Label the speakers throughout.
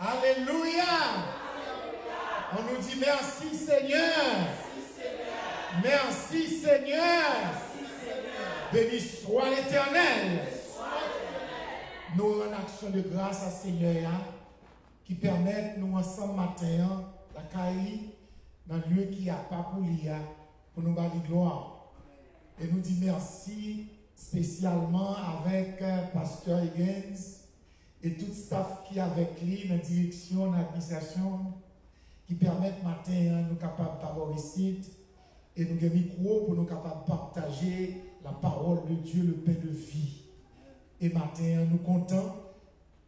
Speaker 1: Alléluia. On nous dit merci Seigneur. Merci Seigneur. Béni soit l'Éternel. Nous rendons action de grâce à Seigneur qui permet nous ensemble matin la caille dans le lieu qui a pas pour l'IA pour nous bâtir gloire. Et nous dit merci spécialement avec Pasteur Higgins et tout le staff qui est avec lui dans la direction, dans l'administration, qui permettent matin nous capables d'avoir ici et nous avons micro pour nous capables de partager la parole de Dieu, le pain de vie. Et matin, nous comptons,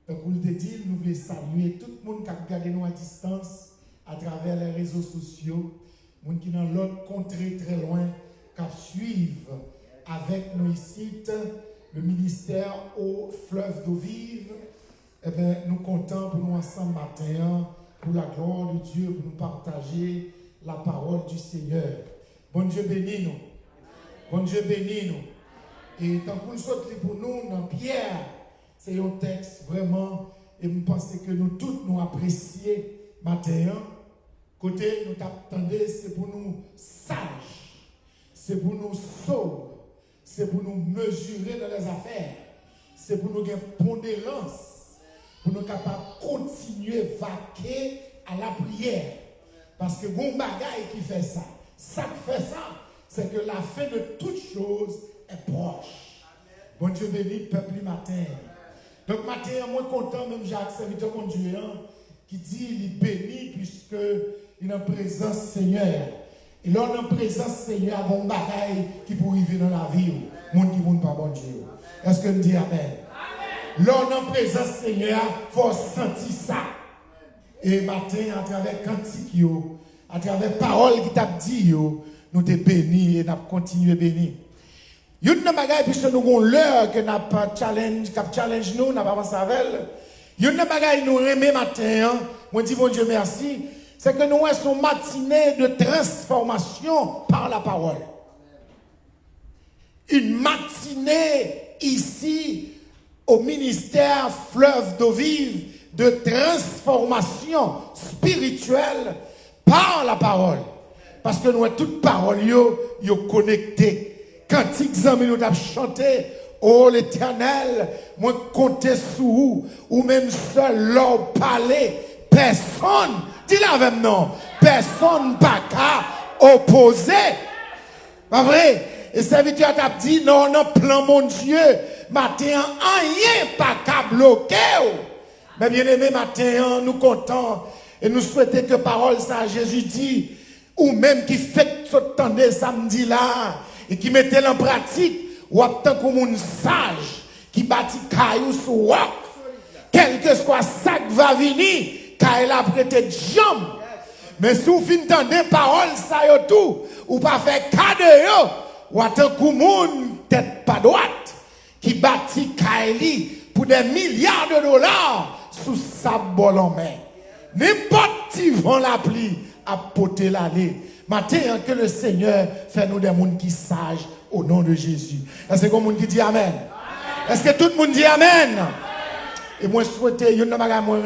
Speaker 1: pour le dire, nous voulons saluer tout le monde qui a regardé nous à distance à travers les réseaux sociaux, les gens qui sont dans l'autre contrée très loin, qui suivent avec nous ici le ministère au fleuve d'eau vive. Eh bien, nous comptons pour nous ensemble matin, pour la gloire de Dieu, pour nous partager la parole du Seigneur. Bon Dieu bénis nous. Bon Dieu bénis nous. Et tant qu'on saute pour nous dans Pierre, c'est un texte vraiment, et je pense que nous tous nous apprécions matin. Côté nous t'attendons, c'est pour nous sages, c'est pour nous sobres, c'est pour nous mesurer dans les affaires, c'est pour nous gagner pondérance, pour nous capables de continuer à vaquer à la prière. Parce que bon bagaille qui fait ça, ça qui fait ça, c'est que la fin de toute chose est proche. Bon Dieu béni, peuple matin. Donc matin, moi content, même Jacques, serviteur mon Dieu, qui dit il est béni puisque il est en présence Seigneur. Et là, en présence Seigneur, bon bagaille qui peut vivre dans la vie, monde qui ne pas bon Dieu. Est-ce que nous disons amen? Là, en présence Seigneur, il faut sentir ça. Et matin, à travers cantique, à travers parole qui t'a dit, nous te bénis et nous continuons à bénir. Il y a une bagaille, puisque nous avons l'heure que nous avons challenge nous, nous avons avancé avec elle. Il y a une bagaille nous remet matin, moi dis bon Dieu merci, c'est que nous avons une matinée de transformation par la parole. Une matinée ici au ministère Fleuve d'eau vive de transformation spirituelle par la parole. Parce que nous avons toute parole, yo connecté. Quand ils nous avons chanté, oh l'Éternel, moi compter sur vous, ou même seul l'homme parler, personne, dis-le avec non, personne pas qu'à opposer. Pas vrai? Et serviteur t'a dit, non, non, plan mon Dieu, matin, rien pas qu'à bloquer. Mais bien aimé, matin, nous comptons et nous souhaitons que parole ça, Jésus dit, ou même qui fait ce temps de samedi là, et qui mettait en pratique, ou tant comme un sage qui bâtit caillou sur roc, quel que soit ça qui va venir, car elle a prêté de jambes. Mais si vous finissez parole, ça y tout, ou pas faire cadeau, ou tant comme un tête pas droite, qui bâtit caillou pour des milliards de dollars sous sa bol en main. N'importe qui vend la pluie à porter l'allée. Matin, que le Seigneur fait nous des gens qui sont sages au nom de Jésus. Est-ce que tout le monde dit Amen? Est-ce que tout le monde dit Amen? Et moi, je souhaite, il y a une chose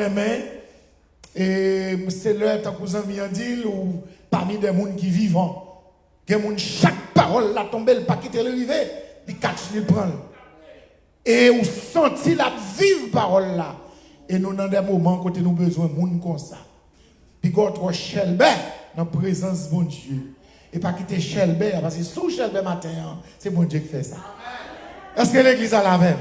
Speaker 1: et c'est l'heure, tant que vous avez dit, ou parmi des gens qui vivent, chaque parole la tombe, elle pas quitter le rivet, il catch, il prend. Et vous sentez la vive parole là. Et nous, dans des moments, quand nous avons besoin de gens comme ça. Puis quand on chelbe dans la présence de mon Dieu. Et pas quitter chelbe, parce que sous chelbe matin, c'est mon Dieu qui fait ça. Est-ce que l'église a la même?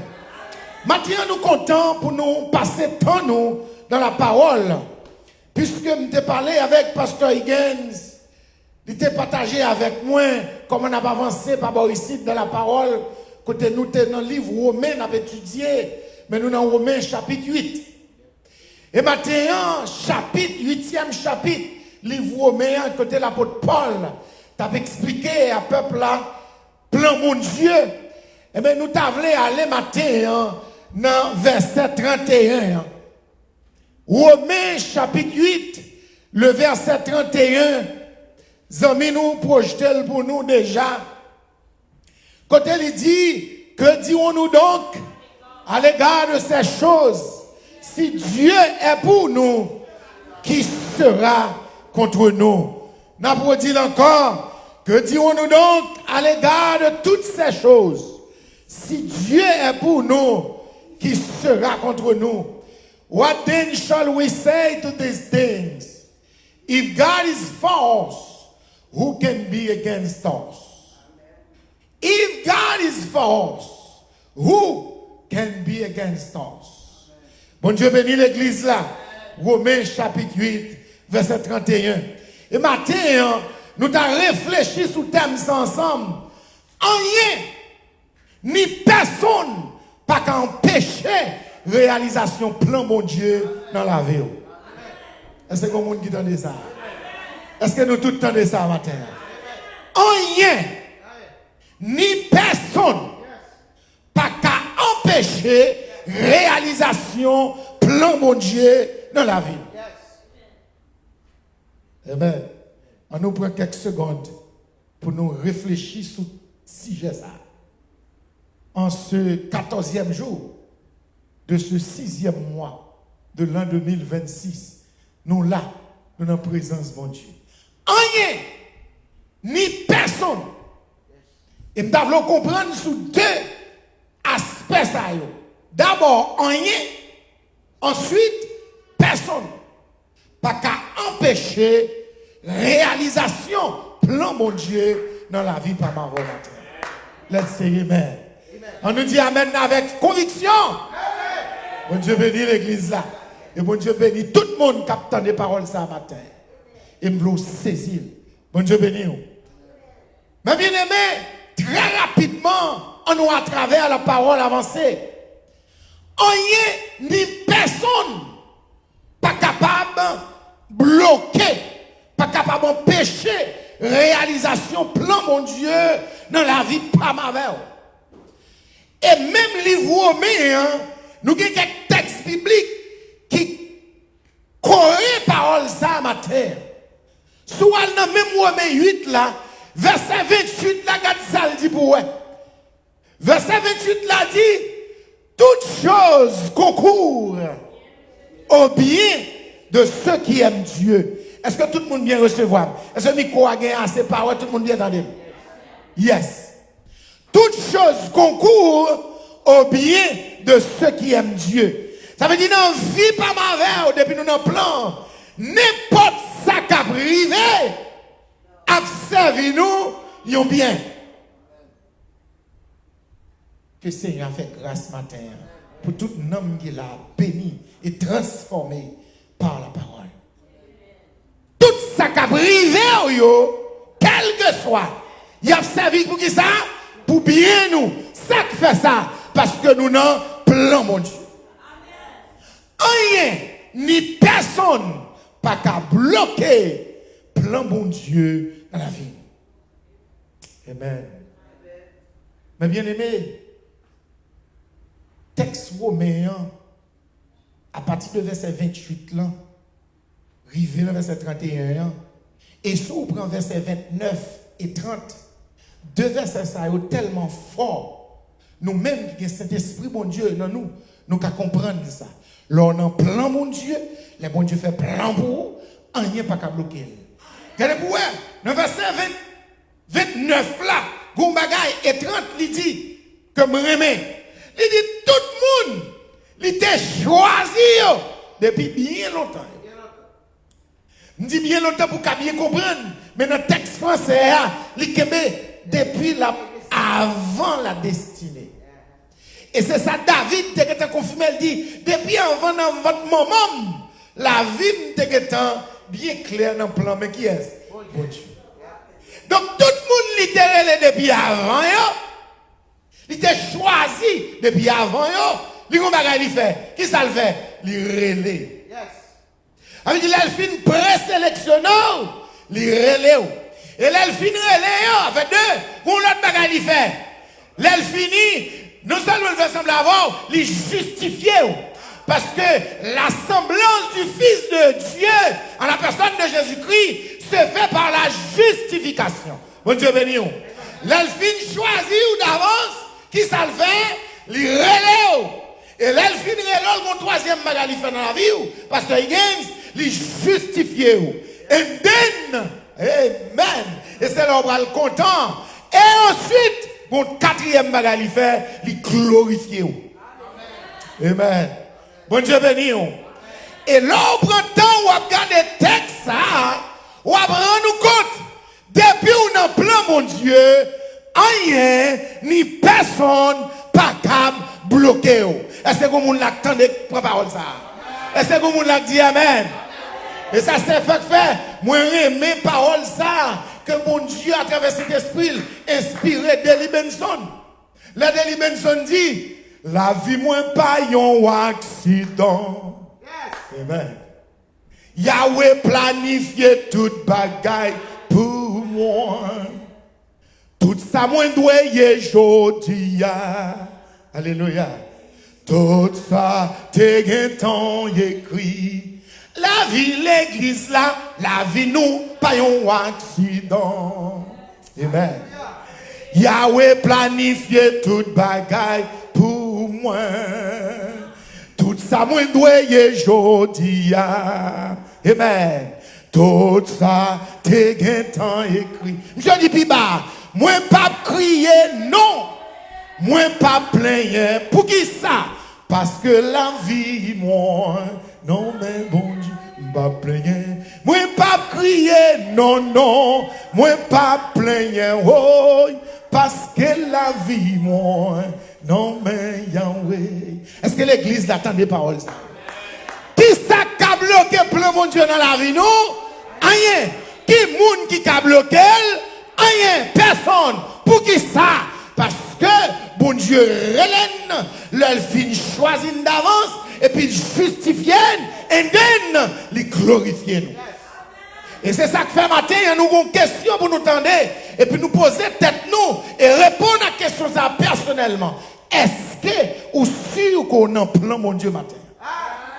Speaker 1: Maintenant, nous comptons pour nous passer temps nous dans la parole. Puisque je parlé avec Pasteur Higgins, il était partagé avec moi comment on a avancé par ici dans la parole. Côté nous, dans le livre Romain, on a étudié, mais nous dans Romain chapitre 8. Et maintenant, chapitre, 8e chapitre, livre Romain, côté l'apôtre Paul, t'as expliqué à peuple là, plan mon Dieu. Et bien nous t'avons aller matin, dans verset 31. Romains chapitre 8, le verset 31, zami nous projeté pour nous déjà. Côté il dit, que dirons-nous donc à l'égard de ces choses? Si Dieu est pour nous, qui sera contre nous? N'a pas dit encore, que dirons-nous donc à l'égard de toutes ces choses? Si Dieu est pour nous, qui sera contre nous? What then shall we say to these things? If God is for us, who can be against us? If God is for us, who can be against us? Bon Dieu bénit l'église là. Romains chapitre 8, verset 31. Et matin, nous avons réfléchi sur le thème ensemble. Rien, ni personne, pas qu'empêcher réalisation plan mon Dieu dans la vie. Est-ce que vous avez qui entend ça? Est-ce que nous tous entendons ça matin? Rien, ni personne, pas qu'empêcher réalisation plan mon Dieu dans la vie. Eh bien, on nous prend quelques secondes pour nous réfléchir sur ce sujet. En ce 14e jour de ce 6e mois de l'an 2026, nous là, nous sommes en présence de mon Dieu. Rien, ni personne. Et nous devons comprendre sous deux aspects. D'abord, rien. Ensuite, personne. Pas qu'à empêcher réalisation plan mon Dieu dans la vie par ma volonté. Let's say amen. On nous dit amen avec conviction. Bon Dieu bénit l'église là. Et bon Dieu bénit tout le monde qui a des paroles ça matin. Et me saisir. Bon Dieu bénit. Mais bien aimé, très rapidement, on nous à travers la parole avancée. Rien ni personne pas capable bloquer, pas capable d'empêcher réalisation plan mon Dieu dans la vie par ma vie. Et même livre romain, nous avons quelques textes bibliques qui corrigent parole ça matin. Soit dans même Romain 8 là, verset 28 là, regarde ça le dit pour eux. Verset 28 là dit toutes choses concourent au bien de ceux qui aiment Dieu. Est-ce que tout le monde bien recevoir? Est-ce que le micro a gagné assez paroles, tout le monde bien entendre? Yes. Toutes choses concourent au bien de ceux qui aiment Dieu. Ça veut dire dans la vie par ma verre, depuis nous dans le plan, n'importe ça qui a privé, observez-nous, yon bien. Que le Seigneur a fait grâce matin pour tout homme qui l'a béni et transformé par la parole. Tout ça qui a privé, quel que soit, il a servi pour qui ça? Pour bien nous. Ça qui fait ça, parce que nous n'avons plan mon Dieu. Rien, ni personne, pas qu'à bloquer plan mon Dieu dans la vie. Amen. Mais bien aimé, texte romain, à partir de verset 28 là, rivé le verset 31, et si on prend verset 29 et 30, deux versets ça sont tellement forts. Nous-mêmes qui avons Saint-Esprit, mon Dieu, dans nous, nous qu'à comprendre ça. Là, on a plan, mon Dieu, le bon Dieu fait plan pour vous, rien pas qu'à bloquer. Regardez pour vous, dans le verset 29 là, Gombagay et 30, il dit, comme Rémé, il dit tout le monde, il était choisi depuis bien longtemps. Je dis bien longtemps pour qu'à bien comprendre, mais dans le texte français, il est depuis avant la destinée. Et c'est ça, David, qui a confirmé, il dit, depuis avant dans votre moment, la vie est bien claire dans le plan, mais qui est-ce? Bon Dieu. Donc tout le monde littéral depuis avant, il était choisi depuis avant, il fait. Qui ça le fait? Il relève. Avec l'elfine présélectionnant, il relève. Et l'elfine relève, avec deux, pour l'autre bagage il fait. L'elfine, non seulement il veut sembler avoir, il justifie. Parce que la semblance du Fils de Dieu en la personne de Jésus-Christ se fait par la justification. Bon Dieu béni. L'elfine choisit ou d'avance, qui ça le fait? Il relève. Et là, il finirait là, mon troisième bagage il fait dans la vie, parce qu'il gagne, il justifie. And then, amen. Et c'est là où on va le content. Et ensuite, mon quatrième bagage il fait, il glorifie. Amen. Bon Dieu béni. Et là, on prend le temps où on regarde les textes, on va rendre compte, depuis on a plein, mon Dieu, rien ni personne pas capable de bloquer. Est-ce que vous l'attendez pour la parole ça? Est-ce que vous l'a dit amen? Et ça c'est fait. Moi j'aime parole ça que mon Dieu à travers cet esprit inspiré Deli Benson. La Deli Benson dit la vie moins pas un accident. Amen. Yahweh planifié toute bagaille pour moi. Tout ça moins doye jodi ya. Alléluia. Tout ça te temps écrit. La vie l'église là, la vie nous pas un accident. Amen. Yahweh planifié toute bagaille pour moi. Tout ça moins doye jodi ya. Amen. Tout ça te temps écrit. Monsieur dit pi bas, moi pas crier non. Moi pas plaigner. Pour qui ça? Parce que la vie moi non mais bon Dieu pas plaigner. Moi pas crier non. Moi pas plaigner. Oh, parce que la vie moi non mais Yahweh. Est-ce que l'église l'attend des paroles ça? Qui ça a bloqué plein mon Dieu dans la vie nous? Rien. Qui moun qui a bloqué? Rien. Personne. Pour qui ça? Parce que bon Dieu relève leur fin choisi d'avance et puis justifie et then les glorifier nous. Et c'est ça que fait matin, nous avons une question pour nous tendre et puis nous poser tête nous et répondre à la question ça personnellement. Est-ce que ou sûr qu'on a plan mon Dieu matin?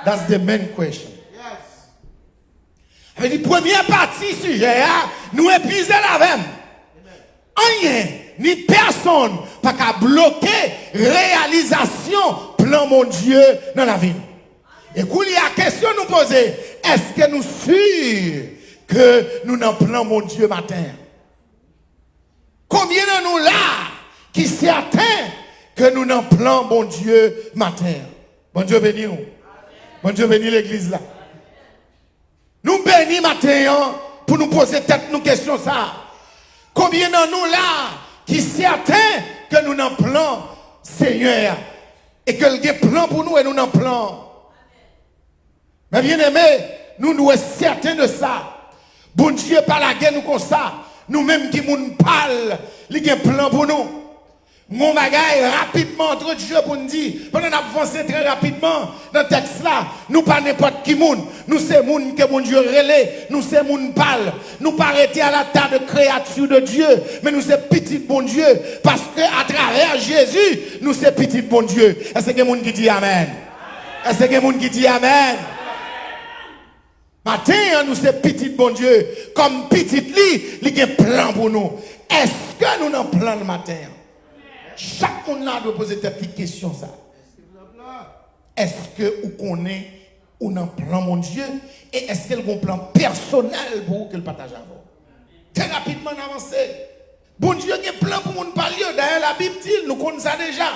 Speaker 1: That's the main question. Yes. La première partie sujet, nous épuiser la même. Rien, ni personne, pas qu'à bloquer réalisation plan mon Dieu dans la vie. Et quand il y a question nous poser, est-ce que nous sûrs que nous n'en plan mon Dieu matin? Combien de nous là qui certains que nous n'en plan mon Dieu matin? Bon Dieu béni. Bon Dieu béni l'église là. Nous bénis matin pour nous poser tête nous question ça. Combien de nous là qui certains que nous n'en plan Seigneur et que le plan pour nous et nous n'en plan. Mais bien aimé, nous sommes certains de ça. Bon Dieu par la guerre nous comme ça. Nous-mêmes qui nous parlent, il y a un plan pour nous. Mon bagaille rapidement entre Dieu pour nous dire, pendant qu'on avance très rapidement dans le texte là, nous pas n'importe qui moun, nous c'est moun que mon Dieu relais, nous c'est moun parle, nous pas arrêter à la table de créature de Dieu, mais nous c'est petit bon Dieu, parce que à travers Jésus, nous c'est petit bon Dieu. Est-ce que moun qui dit amen? Est-ce que moun qui dit amen? Matin, nous c'est petit bon Dieu, comme petit lit, il y a un plan pour nous. Est-ce que nous avons un plan le matin? Chaque monde doit poser cette question ça. Est-ce que vous connaissez ou un plan mon Dieu et est-ce qu'il y a un plan personnel pour que le partage avec vous? Très rapidement avancer. Bon Dieu a un plan pour nous parler. D'ailleurs la Bible dit, nous connaissons ça déjà.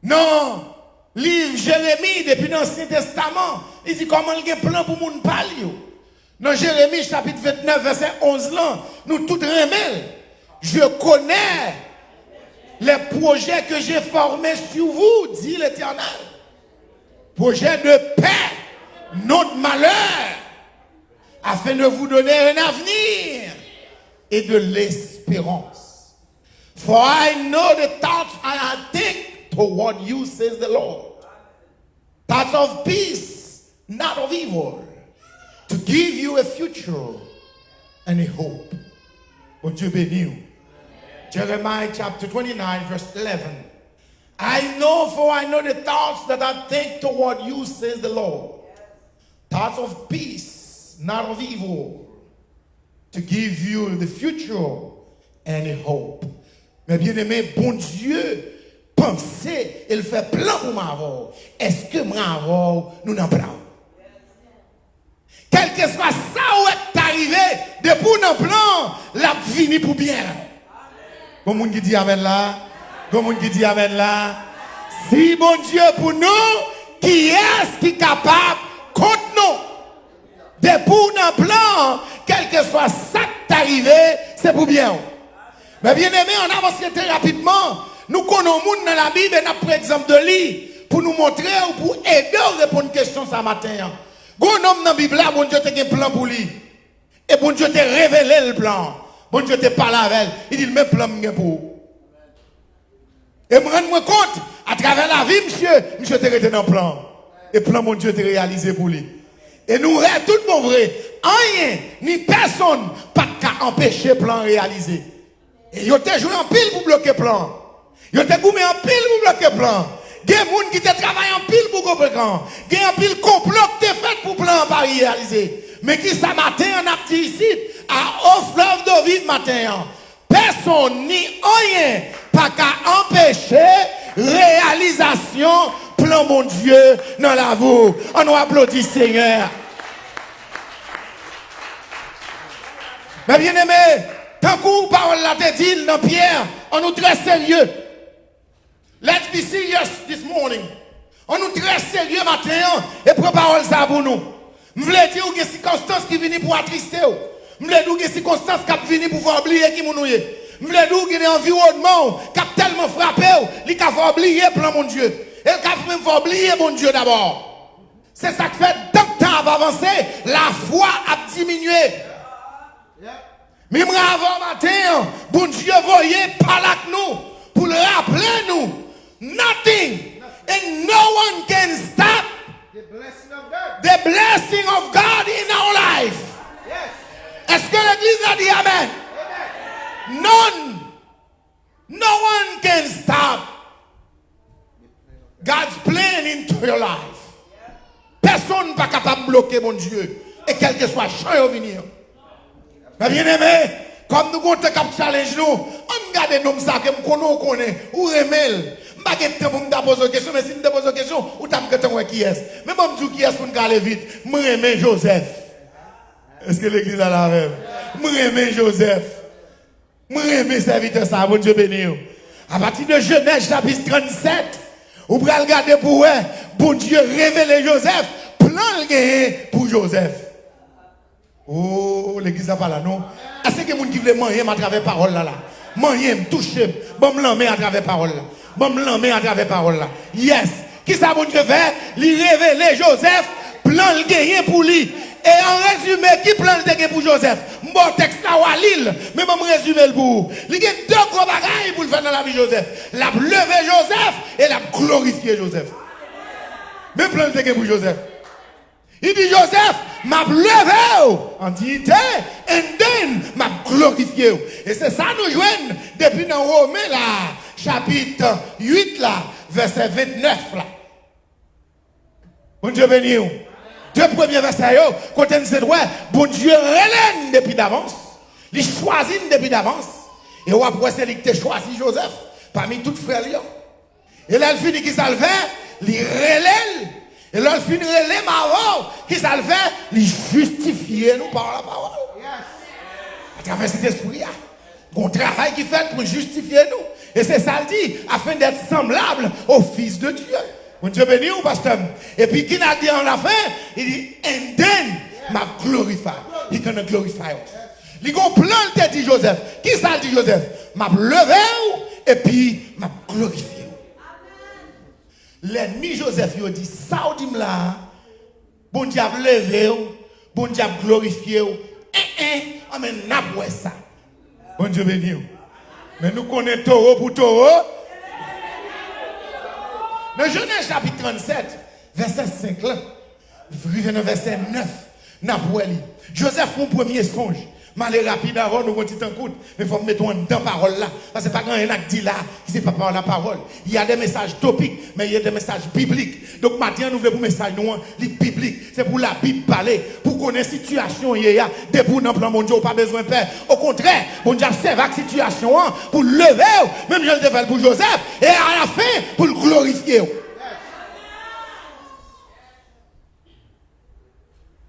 Speaker 1: Non, livre Jérémie depuis l'Ancien Testament, il dit comment il y a un plan pour nous parler. Dans Jérémie chapitre 29 verset 11 là, nous tous remèlent. Je connais les projets que j'ai formés sur vous, dit l'Éternel. Projet de paix, non de malheur, afin de vous donner un avenir et de l'espérance. For I know the thoughts I think toward you, says the Lord. Thoughts of peace, not of evil, to give you a future and a hope. Bon Dieu béni. Jeremiah chapter 29 verse 11. I know the thoughts that I think toward you, says the Lord. Thoughts of peace, not of evil, to give you the future and a hope. Mais bien aimé, bon Dieu, pensée, il fait plan pour m'avoir. Est-ce que m'avoir, nous n'en plan? Quel que soit ça où est arrivé, depuis nos plans, la fini pour bien. Bon monde qui dit amen là. Bon monde qui dit amen là. Si bon Dieu pour nous, qui est-ce qui est capable contre nous? Depuis nos plans, quel que soit ça qui est arrivé, c'est pour bien. Mais bien aimé, on avance très rapidement. Nous connaissons monde dans la Bible et nous prenons exemple de lui pour nous montrer ou pour aider à répondre à une question ce matin. Gon homme dans la Bible, bon Dieu t'a un plan pour lui. Et bon Dieu t'a révélé le plan. Bon Dieu t'a parlé avec elle. Il dit le même plan pour vous. Et je me rends compte, à travers la vie, monsieur t'a été dans le plan. Et le plan, bon Dieu t'a réalisé pour lui. Et nous, tout le monde vrai, rien, ni personne, pas qu'à empêcher le plan réalisé. Et il t'a joué en pile pour bloquer le plan. Il t'a goumé en pile pour bloquer le plan. Il y a des gens qui travaillent en pile pour comprendre. Il y a un pile complot qui est fait pour plan pas réaliser. Mais qui ça matin en a ici, à au fleuve de vie matin. Personne ni rien pas qu'à empêcher réalisation plan mon Dieu dans la vie. On nous applaudit Seigneur. Mais bien aimé, tant que parole la te dit dans Pierre, on nous très sérieux. Let's be serious this morning. On nous très sérieux matin et prend parole ça pour nous. Je voulais dire qu'il y a des circonstances qui viennent pour attrister. Je voulais dire qu'il y a des circonstances qui viennent pour faire oublier qui nous est. Je voulais dire qu'il y a un environnement qui a tellement frappé, il a fait oublier plan mon Dieu. Et il a même fait oublier mon Dieu d'abord. C'est ça qui fait tant de temps à avancer, la foi a diminué. Mais avant matin, bon Dieu voyait parler avec nous pour le rappeler nous. Nothing and no one can stop the blessing of God in our life. Est-ce que l'église a dit amen? None. No one can stop God's plan into your life. Personne n'est pas capable de bloquer mon Dieu. Et quel que soit le champ au venir. Mais bien aimé, comme nous comptons cap challenge nous, on regarde nous ça que nous connaissons ou remel. Je ne sais pas si je pose une question, mais si je pose une question, ou tu as qui est. Mais je dis qui est pour nous aller vite. Je remets Joseph. Est-ce que l'église a la même? Je remets Joseph. Je remets serviteur ça, bon Dieu béni. À partir de Genèse chapitre 37, vous pouvez regarder pour eux, bon Dieu révèle Joseph, plan le pour Joseph. Oh, l'église n'a pas là, non? Est-ce que les gens qui veulent manger à travers la parole là? Manger, me toucher, bon me l'emmener à travers la parole là. Bon me l'emmener à travers la parole là. Yes. Qui ça bon Dieu fait? Il révèle Joseph, plan le gagner pour lui. Et en résumé, qui plan le gagner pour Joseph? Mon texte là à Lille, mais je vais résumer le bout. Il y a deux gros bagailles pour le faire dans la vie de Joseph. La lever Joseph et la glorifier Joseph. Mais plan le gagner pour Joseph. Il dit Joseph, m'a levé en dignité, and then m'a glorifié. Et c'est ça nous joignent depuis dans Romains là, chapitre 8 là, verset 29 là. Bon Dieu béni. Deux premiers versets, quand on dit ouais, bon Dieu relève depuis d'avance. Il choisit depuis d'avance. Et après c'est lui qui a choisi Joseph parmi tous les frères. Et là, il finit qui ça le fait, il relève. Et là, il finit relève avant, qui ça le fait, il justifie nous par la parole. À travers cet esprit, un travail qui fait pour justifier nous. Et c'est ça le dit, afin d'être semblable au Fils de Dieu. Mon Dieu béni ou pasteur. Et puis, qui n'a dit en la fin, il dit, and then, m'a glorify. He gonna glorify us. Il y a un plan, il dit Joseph. Qui ça dit Joseph? M'a levé et puis m'a glorifié. L'ennemi Joseph, il dit, ça ou dit là, bon Dieu a levé, bon Dieu a glorifié. Amen, n'a pas ça. Bon Dieu béni. Mais nous connaissons taureau pour taureau. Dans Genèse chapitre 37, verset 5, là, verset 9, n'a pas Joseph fait un premier songe. Malé rapide avant, nous continuons en coûte. Mais il faut mettre dans la parole là. Parce que c'est pas quand il y a dit là, qui c'est pas par la parole. Il y a des messages topiques, mais il y a des messages bibliques. Donc maintenant, nous voulons pour message nous, les bibliques. C'est pour la Bible parler, pour connaître la situation, il y a des pour dans le plan mondial, pas besoin de peur. Au contraire, bon Dieu observe la situation pour lever, même je le défends pour Joseph, et à la fin, pour le glorifier.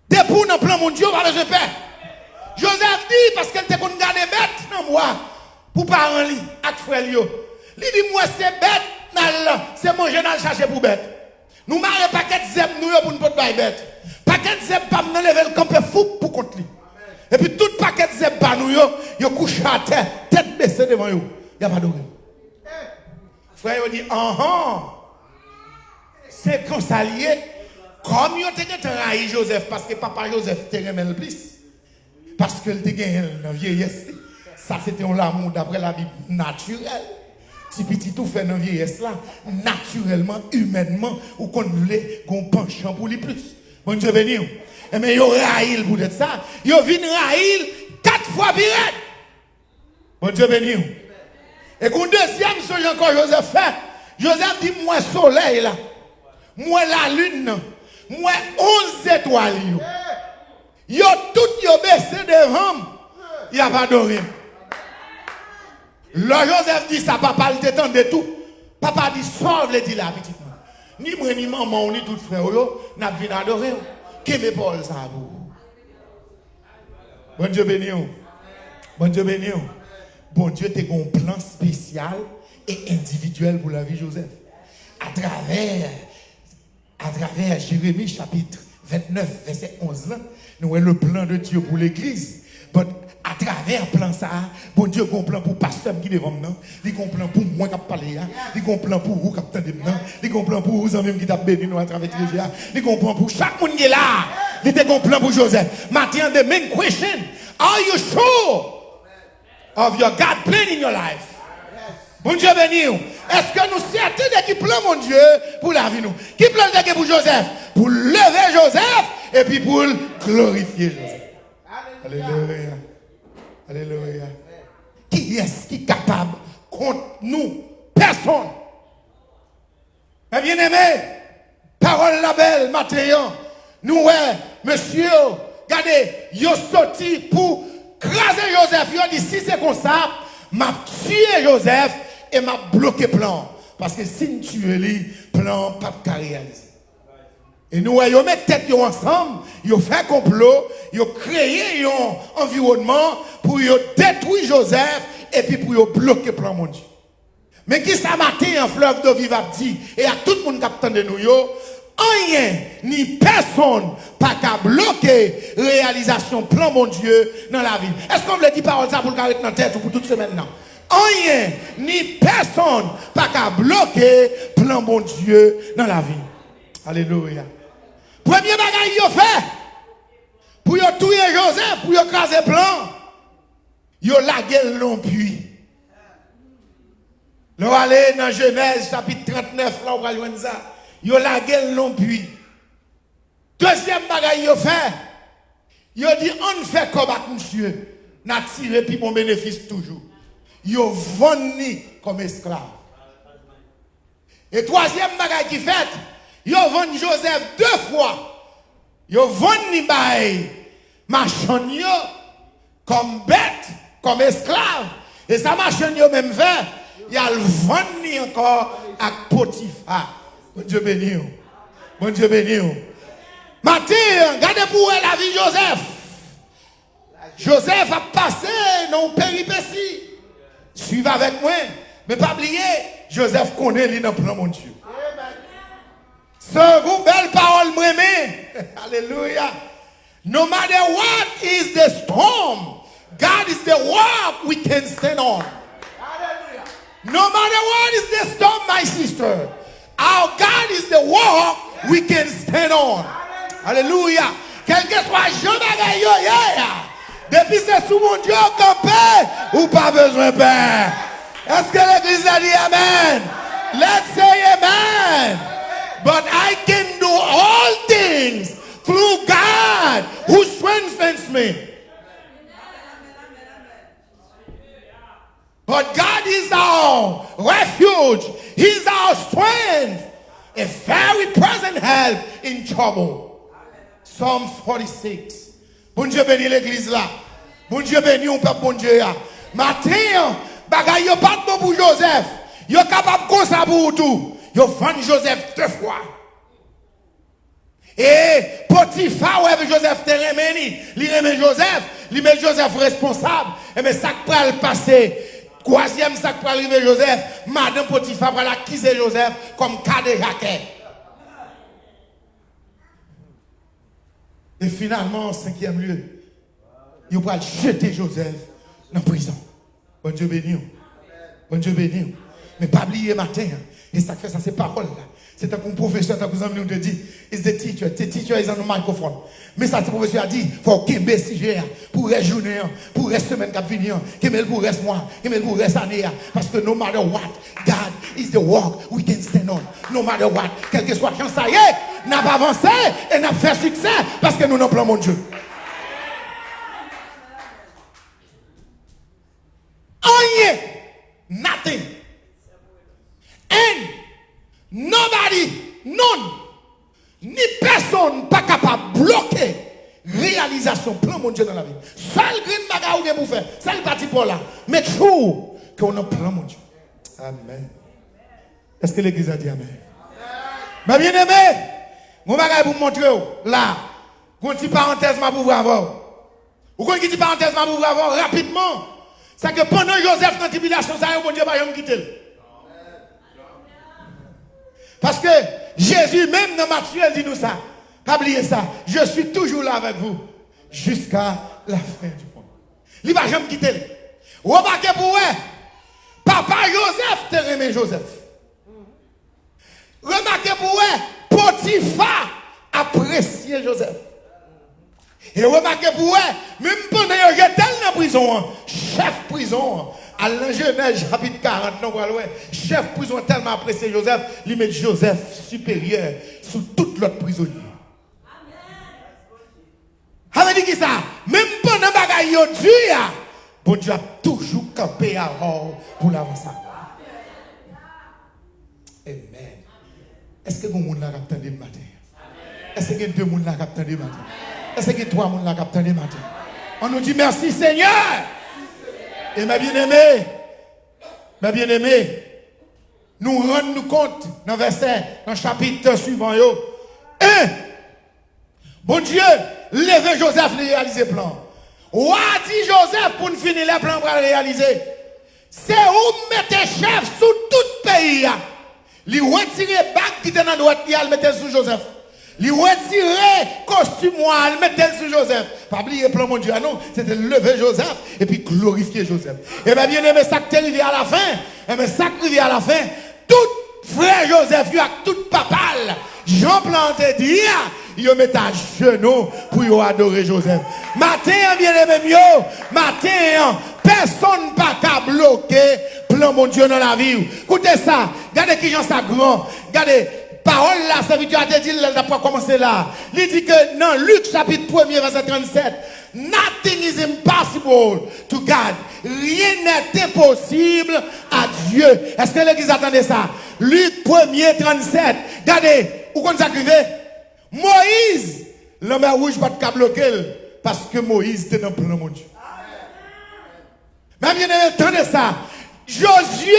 Speaker 1: Des pour dans le plan mondial, pas besoin de peur. Joseph dit, parce qu'elle était qu'on garde bête dans moi, pour parents li, avec frère li. Il dit, moi c'est bête, c'est manger dans le chercher pour bête. Nous marrons paquet de zèbres nous pour ne pas de bête. Paquet de zèbres pas nous lever le camp fou pour contre lui. Et puis tout paquet de zèbres pas nous yo couche à terre, tête baissée devant yo. Il y a pas d'orgue. Frère yo dit, c'est comme ça lié. Comme yo te raï Joseph parce que papa Joseph te remet le plus. Parce que le gagné dans vieillesse. Ça c'était un l'amour d'après la Bible naturel. Si petit tout fait dans vieillesse là, naturellement, humainement, ou qu'on voulait qu'on penchant pour lui plus. Bon Dieu béni. Mais yo raïl pour être ça. Yo vinn raïl 4 fois pire. Bon Dieu béni. Et qu'on deuxième songe encore Joseph fait. Joseph dit moi soleil là. Moi la lune. Moi 11 étoiles. Yo tout yo baissé devant. Il a pas adoré. Le Joseph dit ça, papa, il t'étend de tout. Papa dit, sauve le dit là, petit. Ni moi, ni maman, ni tout frère, n'a pas vu adorer. Qui me parle ça vous? Bon Dieu béni. Bon Dieu béni. Bon Dieu, t'es un plan spécial et individuel pour la vie de Joseph. À travers Jérémie chapitre 29, verset 11, là, nous voyons le plan de Dieu pour l'église. But à travers le plan ça, bon Dieu a un plan pour le pasteur qui est devant nous, il a un plan pour moi qui parle, il a un plan pour vous qui attendez nous, il a un plan pour vous amis qui t'a béni nous à travers les jours, il a un plan pour chaque monde qui est là. Il a un plan pour Joseph. Maintenant, the main question, are you sure of your God plan in your life? Bon Dieu béni. Est-ce que nous certains de qui plan mon Dieu pour la vie nous? Qui plan de pour Joseph? Pour lever Joseph et puis pour glorifier Joseph. Alléluia. Alléluia. Qui est-ce qui est capable contre nous? Personne. Mais bien aimé, parole la belle, Mathéon. Nous, monsieur, regardez, il est sorti pour craser Joseph. Il a dit, si c'est comme ça, m'a tué Joseph et m'a bloqué plan. Parce que si tu tues lui, plan pas de réaliser. Et nous, ils mettent tête ensemble, ils fait un complot, ils créé un environnement pour détruire Joseph et puis pour bloquer le plan mon Dieu. Mais qui ça matin en fleuve d'eau vive a dit, et à tout le monde qui attend de nous, rien ni personne pas qu'à bloquer réalisation plan mon Dieu dans la vie. Est-ce qu'on veut dire parole ça pour le carré dans la tête ou pour toute semaine non? Rien ni personne pas qu'à bloquer plan mon Dieu dans la vie. Alléluia. Premier bagage yo fait pour yo tuer Joseph, pour yo craser plan, yo lagué long puits. Nous allons dans Genèse chapitre 39 là on va joindre ça. Yo lagué long puits. Deuxième bagage yo fait, yo dit on fait comme avec monsieur, n'a tiré puis mon bénéfice toujours. Yo vendu comme esclave. Et troisième bagage qui fait, yo vendu Joseph 2 fois. Yo vendu bay machin yo comme bête, comme esclave. Et ça machin yo même fait, il a le vendu encore à Potiphar. Bon Dieu béni. Bon Dieu béni. Matin, regardez pour la vie de Joseph. Joseph a passé dans une péripétie. Suivez avec moi. Mais pas oublier, Joseph connaît lui dans le plan mon Dieu. C'est une belle parole, moi. Alléluia. No matter what is the storm, God is the rock we can stand on. No matter what is the storm, my sister, our God is the rock we can stand on. Alléluia. Quel que soit Jean Bagayo, depuis c'est sous mon Dieu campé, ou pas besoin de paix. Est-ce que l'église a dit amen? Let's say amen. But I can do all things through God who strengthens me. But God is our refuge. He's our strength. A very present help in trouble. Psalm 46. Bon Dieu bénit l'église là. Bon Dieu bénit on peuple bon Dieu là. Matin, bagay yo pas bon pour Joseph. Yo capable comme ça pour tout. Yo vend Joseph 2 fois. Et Potiphar ouais Joseph te remeni, li remet Joseph, li met Joseph responsable. Et mais ça va le passer. Troisième ça va arriver Joseph, madame Potiphar va accuser Joseph comme cas de Jacques. Et finalement en 5e lieu, il va jeter Joseph dans la prison. Bon Dieu béni. Bon Dieu béni. Mais pas oublier matin, et ça fait ça ces paroles là. C'est un professeur qui nous dit, is the teacher is on the microphone. Mais ça, le professeur a dit, il faut qu'il y ait sujet pour les journées, pour les semaines qui viennent, qu'il y ait pour les mois, qu'il y ait pour les années. Parce que no matter what, God is the rock we can stand on. No matter what, quel que soit la chance, ça y est, n'a pas avancé et n'a fait succès parce que nous n'avons pas mon Dieu. Rien, nothing. And nobody, none, ni personne pas capable de bloquer réalisation plan mon Dieu dans la vie. Seul green bagarre ou pour faire, seul parti pour là. Mais toujours qu'on a plan mon Dieu. Amen. Est-ce que l'église a dit amen? Mais bien aimé, mon bagage pour montrer là, une petite parenthèse ma pour vous avoir. Ou une petite parenthèse ma pour vous avoir rapidement. C'est que pendant Joseph dans la tribulation, ça y est, mon Dieu va me quitter. Parce que Jésus, même dans Matthieu, dit nous ça. Pas oublier ça. Je suis toujours là avec vous. Jusqu'à la fin du monde. Il ne va jamais quitter. Remarquez pour vous. Papa Joseph te remet Joseph. Remarquez pour vous. Potiphar appréciait Joseph. Et remarquez pour vous. Même pendant que j'étais dans la prison, chef prison. À l'Genèse, chapitre 40, non, chef prison tellement apprécié Joseph, il met Joseph supérieur sous toute l'autre prisonnier. Amen. Dit qui ça? Même pendant que bagaille yo Dieu, bon Dieu a toujours campé alors pour l'avancer. Amen. Est-ce que vous monde là capté le matin? Est-ce que 2 monde là capté le matin? Est-ce que 3 monde là capté le matin? On nous dit merci Seigneur. Et mes bien-aimés, nous rendons compte dans le verset, dans le chapitre suivant. Bon Dieu, levez Joseph de réaliser le plan. Ou a dit Joseph pour nous finir le plan pour le réaliser. C'est où mettez chef sous tout le pays. Il retire bac qui était dans la droite, il mettait sous Joseph. Il retire costume, il mettait sur Joseph. Pas oublier le plan mon Dieu, non, c'était lever Joseph et puis glorifier Joseph. Et bien, bien aimé, ça qui est arrivé à la fin, et bien, ça qui est arrivé à la fin, tout frère Joseph, il a tout papal, Jean planté dit, il met à genoux pour adorer Joseph. Matin, bien aimé, matin, personne pas qu'à bloquer plan mon Dieu dans la vie. Écoutez ça, regardez qui j'en ça grand, regardez. Parole là, serviteur a dit, il n'a pas commencé là. Il dit que dans Luc chapitre 1er, verset 37, nothing is impossible to God. Rien n'est impossible à Dieu. Est-ce que l'église attendait ça? Luc 1er, 37. Regardez, où qu'on s'acrivait? Moïse, l'homme rouge pas de bloquer parce que Moïse était dans le plan, mon Dieu. Mais bien, attendez ça. Josué,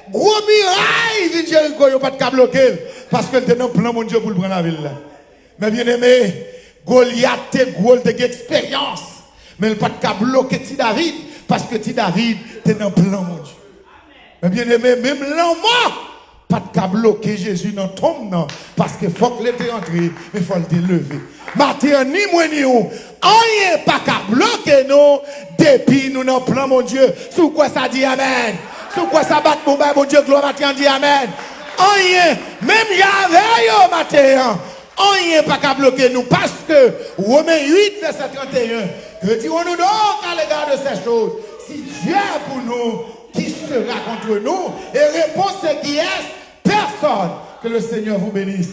Speaker 1: gros miraille, vient Jéricho, il n'y a pas de bloquer. Parce que était dans le plan, mon Dieu, pour le prendre la ville. Mais bien aimé, Goliath est gros d'expérience. Mais il n'y a pas de bloquer Ti David. Parce que Ti David était dans le plan, mon Dieu. Mais bien aimé, même l'homme, pas de bloquer Jésus dans le tombe, non. Parce qu'il faut que l'été entre, mais il faut le lever. Matin, ni moi ni où. On n'est pas qu'à bloquer nous, depuis nous dans le plan, mon Dieu. Sous quoi ça dit Amen? Sous quoi ça bat mon Dieu, gloire, matin, dit Amen. On même Yahvé au matin, on n'est pas qu'à bloquer nous. Parce que Romains 8, verset 31, que dirons-nous donc à l'égard de ces choses? Si Dieu est pour nous, qui sera contre nous? Et réponse c'est qui est? Personne. Que le Seigneur vous bénisse.